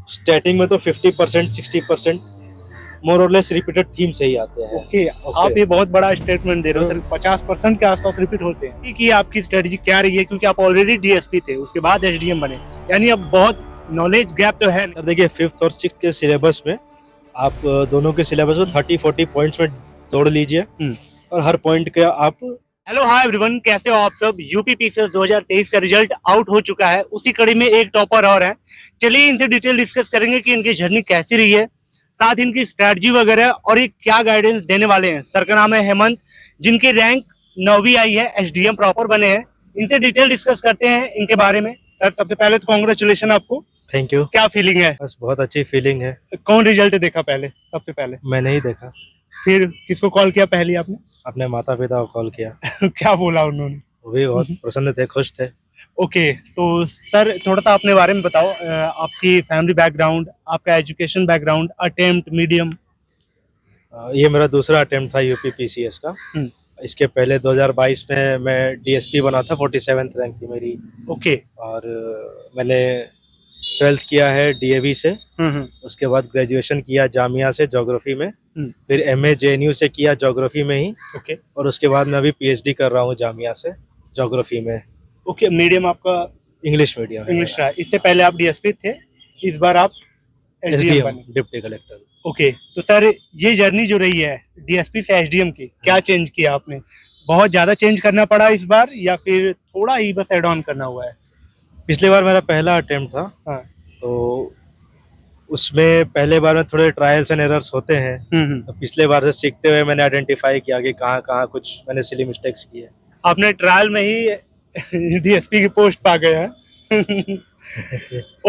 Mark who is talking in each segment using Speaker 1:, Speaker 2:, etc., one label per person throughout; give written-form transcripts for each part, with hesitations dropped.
Speaker 1: Starting में तो 50% 60% मोर और लेस रिपीटेड थीम से ही आते हैं।
Speaker 2: ओके, आप ये बहुत बड़ा स्टेटमेंट दे रहे हो सर, 50% के आसपास रिपीट होते हैं कि आपकी स्ट्रेटजी क्या रही है, क्योंकि आप ऑलरेडी डीएसपी थे, उसके बाद एसडीएम बने, यानी अब बहुत नॉलेज गैप तो है।
Speaker 1: सर देखिए 5th और 6th के सिलेबस में आप दोनों के सिलेबस में 30-40 पॉइंट्स में तोड़ लीजिए और हर पॉइंट के आप।
Speaker 2: हेलो हाय एवरीवन, कैसे हो आप सब। यूपी पीसीएस 2023 का रिजल्ट आउट हो चुका है, उसी कड़ी में एक टॉपर और है। चलिए इनसे डिटेल डिस्कस करेंगे कि इनकी जर्नी कैसी रही है, साथ ही इनकी स्ट्रैटेजी वगैरह और ये क्या गाइडेंस देने वाले हैं। सर का नाम है हेमंत, जिनकी रैंक 9वीं आई है, एसडीएम प्रॉपर बने हैं। इनसे डिटेल डिस्कस करते हैं इनके बारे में। सर सबसे पहले तो कांग्रेचुलेशन आपको।
Speaker 1: Thank you.
Speaker 2: क्या फीलिंग है?
Speaker 1: बस बहुत अच्छी फीलिंग है।
Speaker 2: कौन रिजल्ट देखा पहले, सबसे पहले?
Speaker 1: मैंने ही देखा।
Speaker 2: फिर किसको कॉल किया पहले आपने?
Speaker 1: अपने माता पिता को कॉल किया।
Speaker 2: क्या बोला उन्होंने?
Speaker 1: वो भी बहुत प्रसन्न थे, खुश थे।
Speaker 2: ओके, तो सर थोड़ा सा अपने बारे में बताओ, आपकी फैमिली बैकग्राउंड, आपका एजुकेशन बैकग्राउंड, अटेम्प्ट, मीडियम।
Speaker 1: ये मेरा दूसरा अटेम्प्ट था यूपी पीसीएस का। इसके पहले 2022 में मैं डीएसपी बना था, 47th रैंक थी मेरी।
Speaker 2: ओके।
Speaker 1: और मैंने 12th किया है डीएवी से। उसके बाद ग्रेजुएशन किया जामिया से ज्योग्राफी में। फिर एमए जेएनयू से किया ज्योग्राफी में ही।
Speaker 2: ओके।
Speaker 1: और उसके बाद मैं अभी पीएचडी कर रहा हूँ जामिया से ज्योग्राफी में।
Speaker 2: ओके, मीडियम आपका
Speaker 1: इंग्लिश मीडियम है।
Speaker 2: इंग्लिश रहा। इससे पहले आप डीएसपी थे, इस बार आप एसडीएम बने।
Speaker 1: Deputy collector.
Speaker 2: ओके, तो सर ये जर्नी जो रही है डीएसपी से एसडीएम की, क्या चेंज किया आपने? बहुत ज्यादा चेंज करना पड़ा इस बार, या फिर थोड़ा ही बस एड ऑन करना हुआ है?
Speaker 1: पिछले बार मेरा पहला अटेम्प्ट था।
Speaker 2: हाँ।
Speaker 1: तो उसमें पहले बार में थोड़े ट्रायल्स एंड एरर्स होते हैं। तो पिछले बार से सीखते हुए मैंने आइडेंटिफाई किया कि कहाँ कहाँ कुछ मैंने सिली मिस्टेक्स की है।
Speaker 2: आपने ट्रायल में ही डीएसपी की पोस्ट पा गए हैं।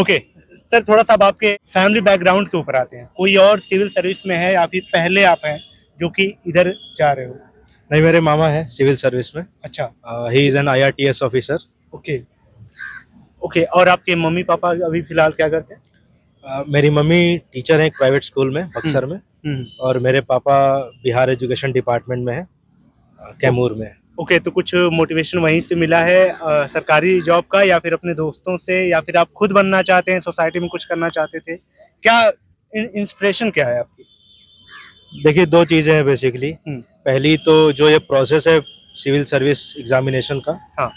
Speaker 2: ओके सर, थोड़ा सा अब आपके फैमिली बैकग्राउंड के ऊपर आते हैं। कोई और सिविल सर्विस में है या फिर पहले आप हैं जो कि इधर जा रहे हो?
Speaker 1: नहीं, मेरे मामा है सिविल सर्विस में।
Speaker 2: अच्छा।
Speaker 1: He is an IRTS officer.
Speaker 2: Okay. Okay, और आपके मम्मी पापा अभी फिलहाल क्या करते हैं?
Speaker 1: मेरी मम्मी टीचर है एक प्राइवेट स्कूल में बक्सर में। और मेरे पापा बिहार एजुकेशन डिपार्टमेंट में है, कैमूर में।
Speaker 2: ओके, तो कुछ मोटिवेशन वहीं से मिला है सरकारी जॉब का, या फिर अपने दोस्तों से, या फिर आप खुद बनना चाहते हैं, सोसाइटी में कुछ करना चाहते थे? क्या इंस्पिरेशन क्या है आपकी?
Speaker 1: देखिए, दो चीज़ें हैं बेसिकली। पहली तो जो ये प्रोसेस है सिविल सर्विस एग्जामिनेशन का, हाँ,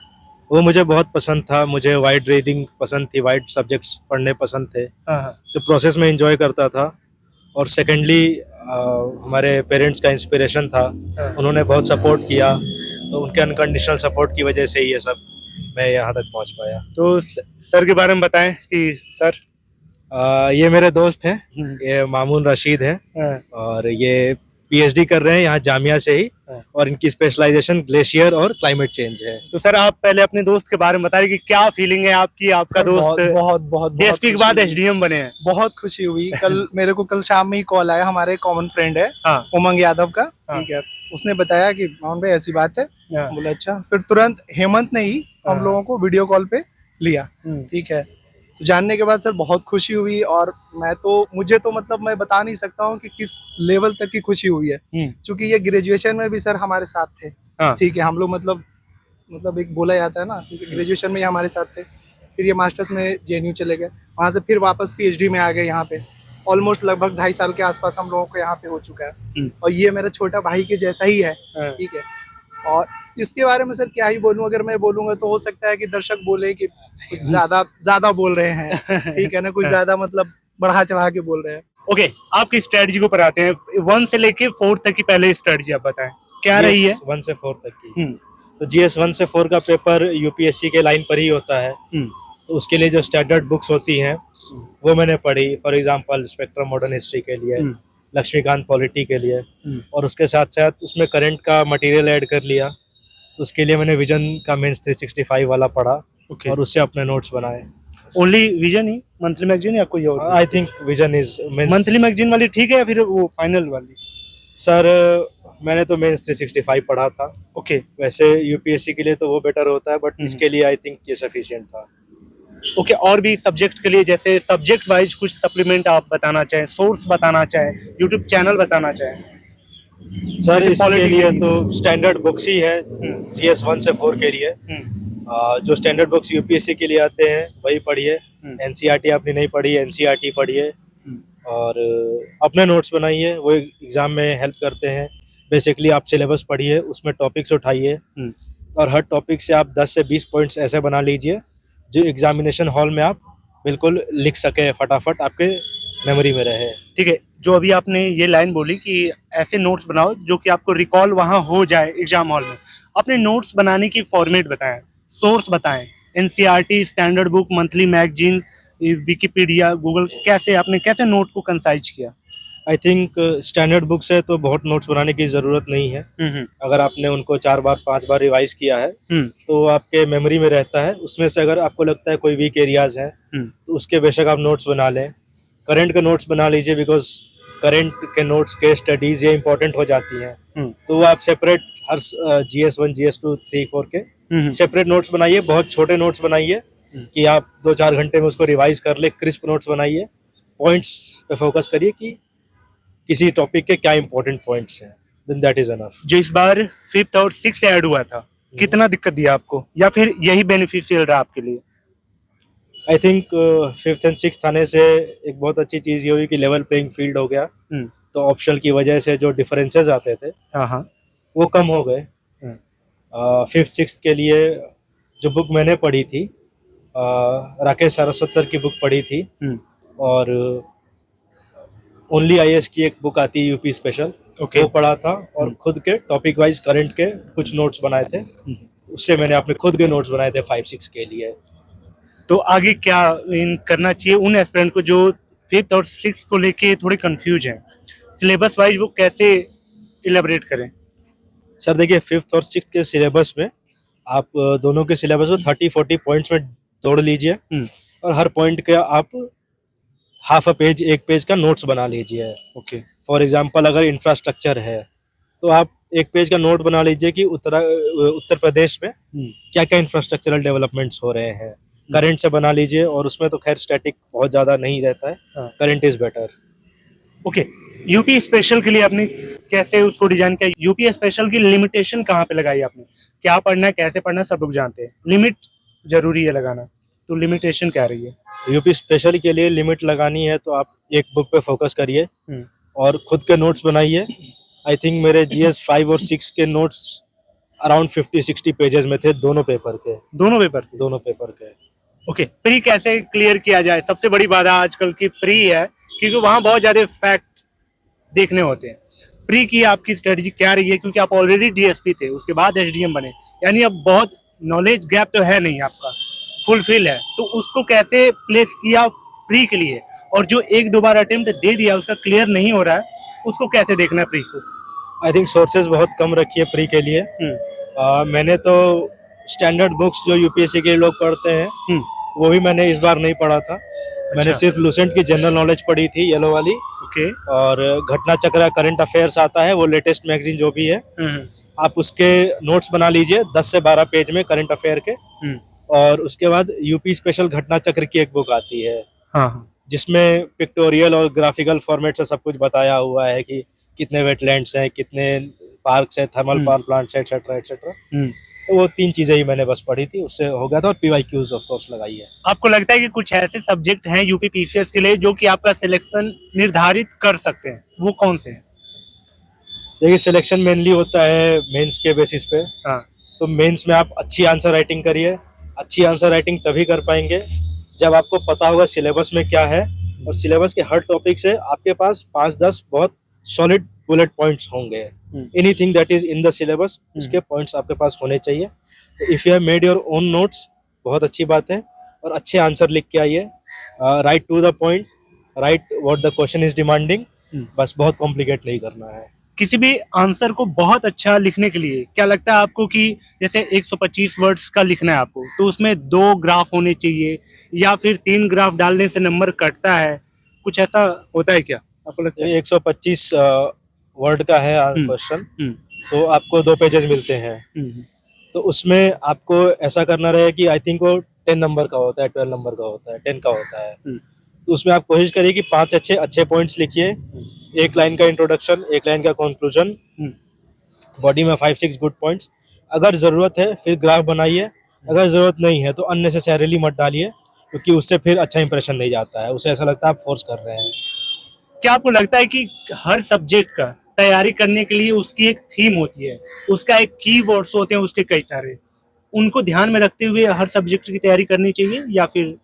Speaker 1: वो मुझे बहुत पसंद था। मुझे वाइड रीडिंग पसंद थी, वाइड सब्जेक्ट्स पढ़ने पसंद थे। हाँ। तो प्रोसेस में एंजॉय करता था। और सेकेंडली हमारे पेरेंट्स का इंस्पिरेशन था। हाँ। उन्होंने बहुत सपोर्ट किया, तो उनके अनकंडीशनल सपोर्ट की वजह से ही ये सब मैं यहाँ तक पहुँच पाया। तो
Speaker 2: सर के बारे में बताएं कि सर
Speaker 1: ये मेरे दोस्त हैं, ये मामून रशीद हैं। हाँ। और ये पीएचडी कर रहे हैं यहाँ जामिया से ही। हाँ। और इनकी स्पेशलाइजेशन ग्लेशियर और क्लाइमेट चेंज है।
Speaker 2: तो सर आप पहले अपने दोस्त के बारे में बताइए कि क्या फीलिंग है आपकी, आपका दोस्त
Speaker 3: बहुत
Speaker 2: डीएसपी के बाद एसडीएम बने हैं।
Speaker 3: बहुत खुशी हुई। कल मेरे को कल शाम में ही कॉल आया, हमारे कॉमन फ्रेंड है। हाँ। उमंग यादव का। ठीक है, उसने बताया कि मोहन भाई ऐसी बात है। बोला अच्छा। फिर तुरंत हेमंत ने ही हम लोगों को वीडियो कॉल पे लिया। ठीक है, तो जानने के बाद सर बहुत खुशी हुई। और मुझे तो मतलब मैं बता नहीं सकता हूँ कि किस लेवल तक की खुशी हुई है, क्योंकि ये ग्रेजुएशन में भी सर हमारे साथ थे। हाँ। ठीक है, हम लोग मतलब एक बोला जाता है ना, ठीक है, ग्रेजुएशन में ही हमारे साथ थे। फिर ये मास्टर्स में जेएनयू चले गए, वहाँ से फिर वापस पीएचडी में आ गए यहाँ पे। ऑलमोस्ट लगभग 2.5 साल के आसपास हम लोगों को यहाँ पे हो चुका है। और ये मेरा छोटा भाई के जैसा ही है। ठीक है, और इसके बारे में सर क्या ही बोलूं, अगर मैं बोलूंगा तो हो सकता है कि दर्शक बोले कि कुछ ज्यादा बोल रहे हैं। ठीक है ना, कुछ ज्यादा मतलब बढ़ा चढ़ा के बोल रहे हैं।
Speaker 2: ओके, आपकी स्ट्रेटजी को पर आते हैं। 1 से लेके 4 तक की पहले स्ट्रेटजी आप बताएं, क्या रही है?
Speaker 1: 1 से 4 तक की। तो जीएस 1 से 4 का पेपर यूपीएससी के लाइन पर ही होता है। तो उसके लिए जो स्टैंडर्ड बुक्स होती हैं वो मैंने पढ़ी। For example spectrum modern history के लिए, लक्ष्मीकांत पॉलिटी के लिए। और उसके साथ साथ उसमें करंट का मटेरियल ऐड कर लिया। तो उसके लिए मैंने विजन का मेंस 365 वाला पढ़ा। और उससे अपने नोट्स बनाए।
Speaker 2: ओनली विजन ही, मंथली मैगजीन या कोई और?
Speaker 1: I think vision is
Speaker 2: monthly magazine वाली ठीक है, या फिर वो फाइनल वाली?
Speaker 1: सर मैंने तो मेंस 365 पढ़ा था। ओके, वैसे यूपीएससी के लिए तो वो बेटर होता है, बट इसके लिए आई थिंक ये सफिशिएंट था।
Speaker 2: ओके, और भी सब्जेक्ट के लिए, जैसे सब्जेक्ट वाइज कुछ सप्लीमेंट आप बताना चाहें, सोर्स बताना चाहें, यूट्यूब चैनल बताना चाहें?
Speaker 1: सर
Speaker 2: जैसे
Speaker 1: इसके
Speaker 2: पॉलिटी
Speaker 1: लिए
Speaker 2: के
Speaker 1: तो स्टैंडर्ड बुक्स ही है GS 1 से 4 के लिए। जो स्टैंडर्ड बुक्स यूपीएससी के लिए आते हैं वही पढ़िए। एनसीईआरटी आपने नहीं पढ़ी, एनसीईआरटी पढ़िए और अपने नोट्स बनाइए, वो एग्जाम में हेल्प करते हैं। बेसिकली आप सिलेबस पढ़िए, उसमें टॉपिक्स उठाइए और हर टॉपिक से आप 10 से 20 पॉइंट्स ऐसे बना लीजिए जो एग्जामिनेशन हॉल में आप बिल्कुल लिख सके, फटाफट आपके मेमोरी में रहे।
Speaker 2: ठीक है, जो अभी आपने ये लाइन बोली कि ऐसे नोट्स बनाओ जो कि आपको रिकॉल वहां हो जाए एग्जाम हॉल में, अपने नोट्स बनाने की फॉर्मेट बताएं, सोर्स बताएं, NCERT, standard book, monthly magazines, Wikipedia, Google, कैसे नोट को कंसाइज किया?
Speaker 1: आई थिंक स्टैंडर्ड बुक से तो बहुत नोट्स बनाने की ज़रूरत नहीं है। अगर आपने उनको 4 बार 5 बार रिवाइज किया है तो आपके मेमोरी में रहता है। उसमें से अगर आपको लगता है कोई वीक एरियाज हैं तो उसके बेशक आप नोट्स बना लें। करंट के नोट्स बना लीजिए, बिकॉज करंट के नोट्स, केस स्टडीज ये इंपॉर्टेंट हो जाती हैं। तो वो आप सेपरेट हर GS 1, GS 2, 3, 4 के सेपरेट नोट्स बनाइए। बहुत छोटे नोट्स बनाइए कि आप 2-4 घंटे में उसको रिवाइज कर ले। क्रिस्प नोट्स बनाइए, पॉइंट्स पे फोकस करिए कि किसी टॉपिक के क्या इंपॉर्टेंट पॉइंट्स हैं, देन दैट इज एनफ।
Speaker 2: जो इस बार 5th और 6th ऐड हुआ था, कितना दिक्कत दिया आपको या फिर यही बेनिफिशियल रहा आपके लिए?
Speaker 1: I think 5th and 6th आने से एक बहुत अच्छी चीज़ ये हुई कि लेवल प्लेइंग फील्ड हो गया। तो ऑप्शनल की वजह से जो डिफरेंसेस आते थे
Speaker 2: हाँ,
Speaker 1: वो कम हो गए। 5th 6th के लिए जो बुक मैंने पढ़ी थी, राकेश सारस्वत सर की बुक पढ़ी थी और ओनली IAS की एक बुक आती है यूपी स्पेशल, वो पढ़ा था और खुद के टॉपिक वाइज करंट के कुछ नोट्स बनाए थे। उससे मैंने अपने खुद के नोट्स बनाए थे 5-6 के लिए।
Speaker 2: तो आगे क्या करना चाहिए उन एस्पिरेंट को जो 5th और 6th को लेके थोड़े कंफ्यूज हैं, सिलेबस वाइज वो कैसे इलेबोरेट करें?
Speaker 1: सर देखिए, 5th और 6th के सिलेबस में आप दोनों के सिलेबस को 30-40 पॉइंट्स में तोड़ लीजिए और हर पॉइंट के आप हाफ अ पेज, 1 पेज का नोट्स बना लीजिए।
Speaker 2: ओके।
Speaker 1: फॉर एग्जांपल अगर इंफ्रास्ट्रक्चर है तो आप 1 पेज का नोट बना लीजिए कि उत्तर प्रदेश में क्या क्या इंफ्रास्ट्रक्चरल डेवलपमेंट्स हो रहे हैं। करंट से बना लीजिए और उसमें तो खैर स्टैटिक बहुत ज़्यादा नहीं रहता है, current is better.
Speaker 2: Okay, UP special के लिए आपने कैसे उसको डिजाइन किया? यूपी स्पेशल की लिमिटेशन कहाँ पे लगाई आपने? क्या पढ़ना है, कैसे पढ़ना है, सब लोग जानते हैं, लिमिट जरूरी है लगाना, तो लिमिटेशन क्या रही है?
Speaker 1: यूपी स्पेशल के लिए लिमिट लगानी है तो आप एक बुक पे फोकस करिए और खुद के नोट्स बनाइए। आई थिंक मेरे GS 5 और 6 के नोट्स अराउंड 50-60 पेजेस में थे, दोनों पेपर के। दोनों पेपर के।
Speaker 2: ओके, प्री कैसे क्लियर किया जाए? सबसे बड़ी बाधा आजकल की प्री है, क्योंकि वहां बहुत ज्यादा फैक्ट देखने होते हैं। प्री की आपकी स्ट्रेटजी क्या रही है? क्योंकि आप ऑलरेडी DSP थे, उसके बाद SDM बने, यानी अब बहुत नॉलेज गैप तो है नहीं आपका, फुलफिल है, तो उसको कैसे प्लेस किया प्री के लिए? और जो 1-2 बार अटेम्प्ट दे दिया उसका क्लियर नहीं हो रहा है, उसको कैसे देखना है प्री को?
Speaker 1: आई थिंक सोर्सेज बहुत कम रखी है प्री के लिए। मैंने तो स्टैंडर्ड बुक्स जो यूपीएससी के लोग पढ़ते हैं वो भी मैंने इस बार नहीं पढ़ा था। मैंने सिर्फ लूसेंट की जनरल नॉलेज पढ़ी थी, येलो वाली।
Speaker 2: ओके।
Speaker 1: और घटना चक्र, करंट अफेयर्स आता है, वो लेटेस्ट मैगजीन जो भी है, आप उसके नोट्स बना लीजिए 10 से 12 पेज में करंट अफेयर के। और उसके बाद यूपी स्पेशल घटना चक्र की एक बुक आती है, जिसमें पिक्टोरियल और ग्राफिकल फॉर्मेट से सब कुछ बताया हुआ है कि कितने वेटलैंड्स हैं, कितने पार्क्स हैं, thermal power plants, etcetera etcetera. तो वो 3 चीजें ही मैंने बस पढ़ी थी, उससे हो गया था। और PYQs ऑफ कोर्स लगाई है।
Speaker 2: आपको लगता है कि कुछ ऐसे सब्जेक्ट हैं यूपी PCS के लिए जो कि आपका सिलेक्शन निर्धारित कर सकते हैं, वो कौन से हैं?
Speaker 1: देखिए, सिलेक्शन मेनली होता है मेंस के बेसिस पे। तो मेंस में आप अच्छी आंसर राइटिंग करिए। अच्छी आंसर राइटिंग तभी कर पाएंगे जब आपको पता होगा सिलेबस में क्या है, और सिलेबस के हर टॉपिक से आपके पास 5-10 बहुत सॉलिड बुलेट पॉइंट्स होंगे। Anything that is in the syllabus, इसके पॉइंट्स आपके पास होने चाहिए। If you have made your own notes, बहुत अच्छी बात है, और अच्छे आंसर लिख के आइए। Right to the point, right what the question is demanding, बस बहुत कॉम्प्लिकेट नहीं करना है।
Speaker 2: किसी भी आंसर को बहुत अच्छा लिखने के लिए क्या लगता है आपको कि जैसे 125 वर्ड्स का लिखना है आपको, तो उसमें 2 ग्राफ होने चाहिए या फिर 3 ग्राफ डालने से नंबर कटता है? कुछ ऐसा होता है क्या आपको लगता है?
Speaker 1: 125 वर्ड का है क्वेश्चन, तो आपको 2 पेजेस मिलते हैं। तो उसमें आपको ऐसा करना रहे कि आई थिंक वो 10 नंबर का होता है, 12 नंबर का होता है, 10 का होता है। तो उसमें आप कोशिश करिए कि 5 अच्छे अच्छे पॉइंट्स लिखिए, एक लाइन का इंट्रोडक्शन, एक लाइन का कंक्लूजन, बॉडी में 5-6 गुड पॉइंट्स। अगर ज़रूरत है फिर ग्राफ बनाइए, अगर ज़रूरत नहीं है तो अननेसेसरीली मत डालिए, क्योंकि उससे फिर अच्छा इंप्रेशन नहीं जाता है, उसे ऐसा लगता है आप फोर्स कर रहे हैं।
Speaker 2: क्या आपको लगता है कि हर सब्जेक्ट का तैयारी करने के लिए उसकी एक थीम होती है, उसका एक कीवर्ड्स होते हैं उसके कई सारे, उनको ध्यान में रखते हुए हर सब्जेक्ट की तैयारी करनी चाहिए या फिर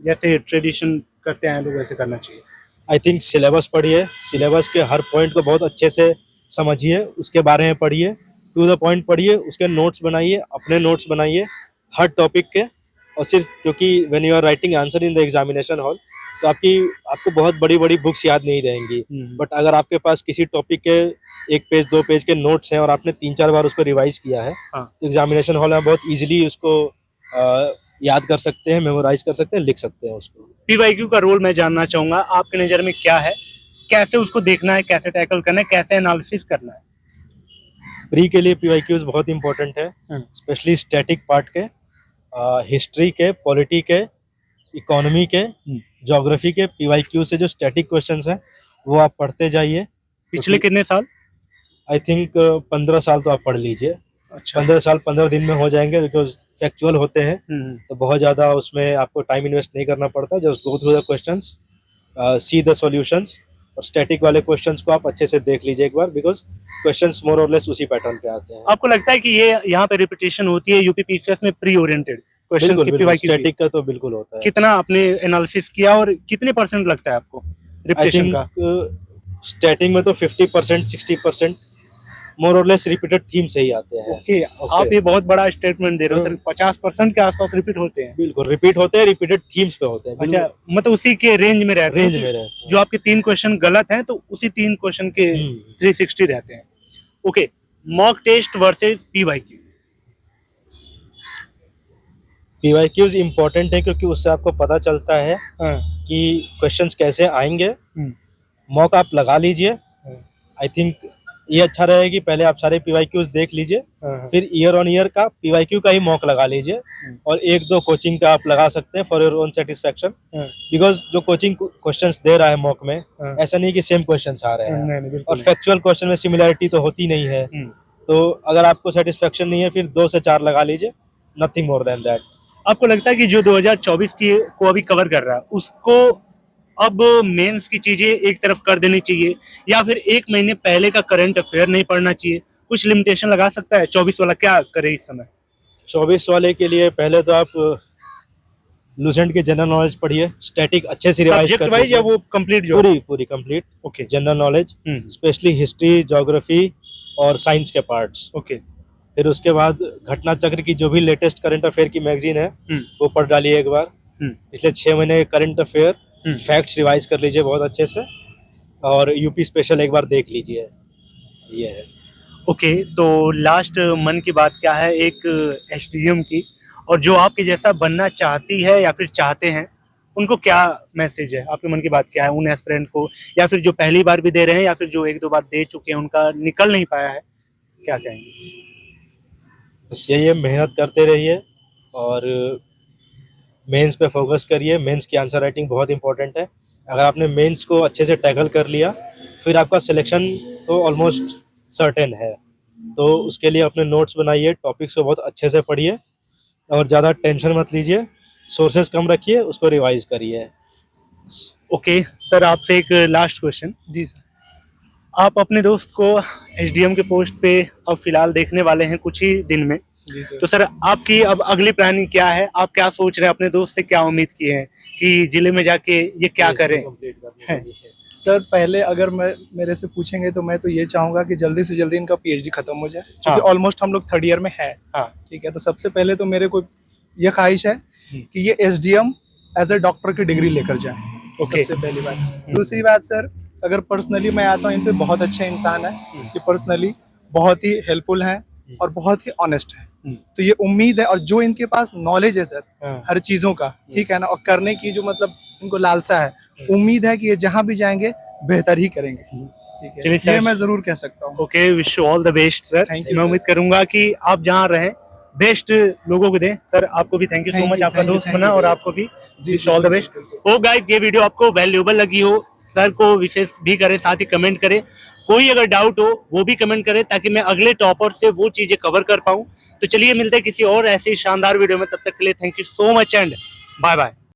Speaker 2: जैसे ट्रेडिशन करते हैं लोग वैसे करना चाहिए?
Speaker 1: आई थिंक सिलेबस पढ़िए, सिलेबस के हर पॉइंट को बहुत अच्छे से समझिए, उसके बारे में पढ़िए, टू द पॉइंट पढ़िए, उसके नोट्स बनाइए, अपने नोट्स बनाइए हर टॉपिक के। और सिर्फ क्योंकि when you are writing answer in the examination hall तो आपको बहुत बड़ी बड़ी बुक्स याद नहीं रहेंगी, बट अगर आपके पास किसी टॉपिक के 1 पेज 2 पेज के नोट्स हैं और आपने 3-4 बार उसको रिवाइज किया है, तो एग्जामिनेशन हॉल में बहुत इजीली उसको याद कर सकते हैं, मेमोराइज कर सकते हैं, लिख सकते हैं उसको।
Speaker 2: पीवाईक्यू का रोल मैं जानना चाहूंगा, आपके नज़र में क्या है, कैसे उसको देखना है, कैसे टैकल करना है, कैसे एनालिसिस करना है?
Speaker 1: प्री के लिए पीवाईक्यूज बहुत इंपॉर्टेंट है, स्पेशली स्टैटिक पार्ट के, हिस्ट्री के, पॉलिटी के, इकोनॉमी के, ज्योग्राफी के पीवाईक्यू से जो स्टैटिक क्वेश्चंस हैं वो आप पढ़ते जाइए।
Speaker 2: पिछले कितने साल?
Speaker 1: आई थिंक 15 साल तो आप पढ़ लीजिए।
Speaker 2: अच्छा।
Speaker 1: 15 साल 15 दिन में हो जाएंगे, बिकॉज फैक्चुअल होते हैं तो बहुत ज़्यादा उसमें आपको टाइम इन्वेस्ट नहीं करना पड़ता। Just go through the questions, see the solutions, और स्टैटिक वाले क्वेश्चंस को आप अच्छे से देख लीजिए एक बार, बिकॉज क्वेश्चंस मोर और लेस उसी पैटर्न पे आते हैं।
Speaker 2: आपको लगता है कि ये यहाँ पे रिपीटेशन होती है यूपीपीसीएस में प्री ओरिएंटेड क्वेश्चंस की पीवाईक्यू?
Speaker 1: स्टैटिक का तो बिल्कुल होता है।
Speaker 2: कितना आपने एनालिसिस किया और कितने % लगता है आपको रिपीटेशन का?
Speaker 1: स्टैटिक में तो 50% 60% मोर और लेस रिपीटेड थीम से ही आते हैं।
Speaker 2: ओके, आप ये बहुत बड़ा स्टेटमेंट दे रहे हो सर, 50% के आसपास रिपीट होते हैं?
Speaker 1: बिल्कुल रिपीट होते हैं, रिपीटेड थीम्स पे होते हैं।
Speaker 2: अच्छा, मतलब उसी के रेंज में रहते हैं?
Speaker 1: रेंज में रहते हैं।
Speaker 2: जो आपके 3 क्वेश्चन गलत हैं तो उसी 3 क्वेश्चन के 360 रहते हैं। Okay, mock test versus PYQ.
Speaker 1: PYQs important है क्योंकि उससे आपको पता चलता है कि क्वेश्चंस कैसे आएंगे। मॉक आप लगा लीजिए। आई थिंक ये अच्छा रहेगा कि पहले आप सारे पीवाईक्यूज देख लीजिए, फिर ईयर ऑन ईयर का पीवाईक्यू का ही मॉक लगा लीजिए, और 1-2 कोचिंग का आप लगा सकते हैं for your own satisfaction. Because जो कोचिंग क्वेश्चंस दे रहा है मॉक में, ऐसा नहीं कि सेम क्वेश्चंस आ रहे हैं, और फैक्चुअल क्वेश्चन में सिमिलरिटी तो होती नहीं है। तो अगर आपको सेटिस्फेक्शन नहीं है फिर 2 से 4 लगा लीजिए, नथिंग मोर देन दैट।
Speaker 2: आपको लगता है कि जो 2024 की को अभी कवर कर रहा है उसको अब मेंस की चीजें एक तरफ कर देनी चाहिए, या फिर 1 महीने पहले का करंट अफेयर नहीं पढ़ना चाहिए? कुछ लिमिटेशन लगा सकता है 24 वाला? क्या करे इस समय
Speaker 1: 24 वाले के लिए पहले तो आप लूसेंट के जनरल नॉलेज पढ़िए, स्टैटिक अच्छे से रिवाइज
Speaker 2: सब्जेक्ट वाइज या वो कंप्लीट जो?
Speaker 1: पूरी complete.
Speaker 2: Okay,
Speaker 1: general knowledge, specially history, geography और साइंस के पार्ट्स।
Speaker 2: ओके,
Speaker 1: फिर उसके बाद घटना चक्र की जो भी लेटेस्ट करंट अफेयर की मैगजीन है वो पढ़ डालिए एक बार। पिछले 6 महीने के करंट अफेयर फैक्ट्स रिवाइज कर लीजिए बहुत अच्छे से, और यूपी स्पेशल एक बार देख लीजिए। ये है।
Speaker 2: ओके, तो लास्ट मन की बात क्या है एक एसडीएम की, और जो आपके जैसा बनना चाहती है या फिर चाहते हैं उनको क्या मैसेज है? आपके मन की बात क्या है उन एस्पिरेंट को, या फिर जो पहली बार भी दे रहे हैं या फिर जो 1-2 बार दे चुके हैं उनका निकल नहीं पाया है, क्या कहेंगे?
Speaker 1: बस यही है, मेहनत करते रहिए और मेंस पे फोकस करिए। मेंस की आंसर राइटिंग बहुत इंपॉर्टेंट है। अगर आपने मेंस को अच्छे से टैकल कर लिया फिर आपका सिलेक्शन तो ऑलमोस्ट सर्टेन है। तो उसके लिए अपने नोट्स बनाइए, टॉपिक्स को बहुत अच्छे से पढ़िए और ज़्यादा टेंशन मत लीजिए, सोर्सेज कम रखिए, उसको रिवाइज करिए।
Speaker 2: ओके सर, आपसे एक लास्ट क्वेश्चन।
Speaker 3: जी सर।
Speaker 2: आप अपने दोस्त को एसडीएम के पोस्ट पे अब फिलहाल देखने वाले हैं कुछ ही दिन में, तो सर आपकी अब अगली प्लानिंग क्या है? आप क्या सोच रहे हैं? अपने दोस्त से क्या उम्मीद किए हैं कि जिले में जाके ये क्या करें?
Speaker 3: सर पहले अगर मेरे से पूछेंगे तो मैं तो ये चाहूंगा कि जल्दी से जल्दी इनका पीएचडी खत्म हो जाए, क्योंकि ऑलमोस्ट हम लोग 3rd ईयर में है। ठीक है, तो सबसे पहले तो मेरे को ये ख्वाहिश है कि ये एसडीएम एज ए डॉक्टर की डिग्री लेकर जाए। सबसे पहली बात। दूसरी बात सर, अगर पर्सनली मैं आता हूँ, इन पे बहुत अच्छे इंसान है कि पर्सनली बहुत ही हेल्पफुल हैं और बहुत ही ऑनेस्ट है। तो ये उम्मीद है, और जो इनके पास नॉलेज है सर हर चीजों का, ठीक है ना, और करने की जो मतलब इनको लालसा है, उम्मीद है कि ये जहां भी जाएंगे बेहतर ही करेंगे। ठीक है, ये मैं जरूर कह सकता हूँ।
Speaker 2: Okay, wish you all the best sir. मैं उम्मीद करूंगा कि आप जहाँ रहें बेस्ट लोगों को दें। सर आपको भी थैंक यू सो मच, आपका दोस्त बना और आपको भी all the best. Oh guys, ये वीडियो आपको वैल्यूएबल लगी हो, सर को विशेष भी करें, साथ ही कमेंट करें। कोई अगर डाउट हो वो भी कमेंट करें ताकि मैं अगले टॉपर से वो चीजें कवर कर पाऊं। तो चलिए मिलते हैं किसी और ऐसी शानदार वीडियो में, तब तक के लिए thank you so much and bye bye.